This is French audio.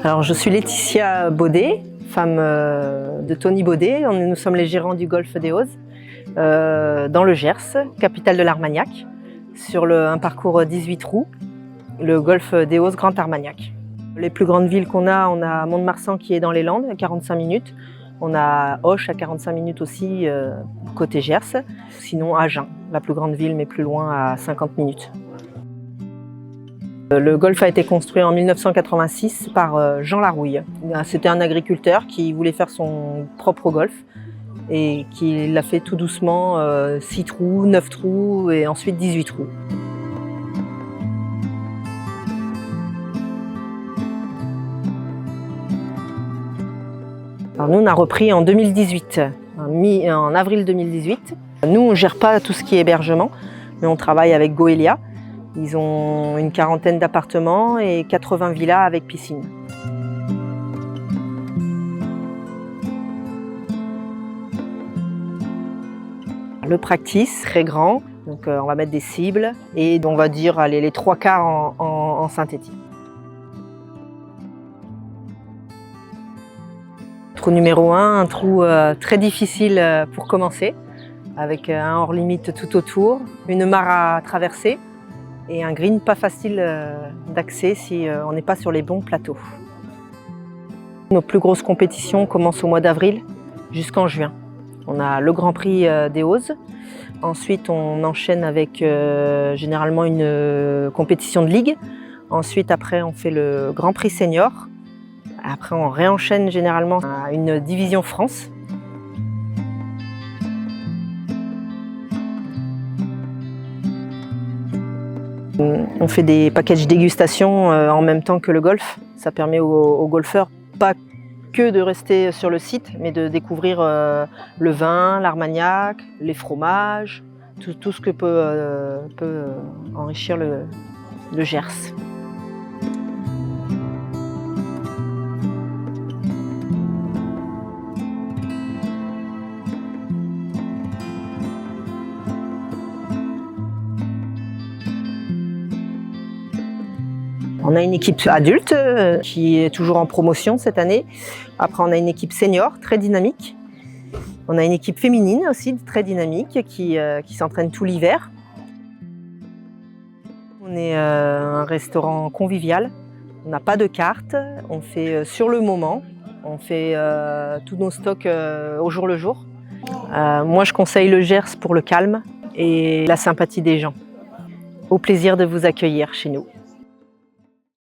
Alors, je suis Laetitia Baudet, femme de Tony Baudet. Nous sommes les gérants du golfe des Ozes, dans le Gers, capitale de l'Armagnac, sur un parcours 18 trous, le golfe des Ozes Grand Armagnac. Les plus grandes villes qu'on a, on a Mont-de-Marsan qui est dans les Landes, à 45 minutes. On a Auch à 45 minutes aussi, côté Gers. Sinon, Agen, la plus grande ville, mais plus loin, à 50 minutes. Le golfe a été construit en 1986 par Jean Larouille. C'était un agriculteur qui voulait faire son propre golfe et qui l'a fait tout doucement, 6 trous, 9 trous et ensuite 18 trous. Alors nous, on a repris en 2018, en avril 2018. Nous, on ne gère pas tout ce qui est hébergement, mais on travaille avec Goelia. Ils ont une quarantaine d'appartements et 80 villas avec piscine. Le practice, très grand, donc on va mettre des cibles et on va dire allez, les 3/4 en synthétique. Trou numéro 1, un trou très difficile pour commencer, avec un hors-limite tout autour, une mare à traverser et un green pas facile d'accès si on n'est pas sur les bons plateaux. Nos plus grosses compétitions commencent au mois d'avril jusqu'en juin. On a le Grand Prix des Ozes. Ensuite, on enchaîne avec généralement une compétition de ligue. Ensuite, après, on fait le Grand Prix Senior. Après, on réenchaîne généralement à une division France. On fait des packages dégustation en même temps que le golf. Ça permet aux golfeurs pas que de rester sur le site, mais de découvrir le vin, l'Armagnac, les fromages, tout ce que peut enrichir le Gers. On a une équipe adulte qui est toujours en promotion cette année. Après, on a une équipe senior très dynamique. On a une équipe féminine aussi très dynamique qui s'entraîne tout l'hiver. On est un restaurant convivial. On n'a pas de carte. On fait sur le moment. On fait tous nos stocks au jour le jour. Moi, je conseille le Gers pour le calme et la sympathie des gens. Au plaisir de vous accueillir chez nous.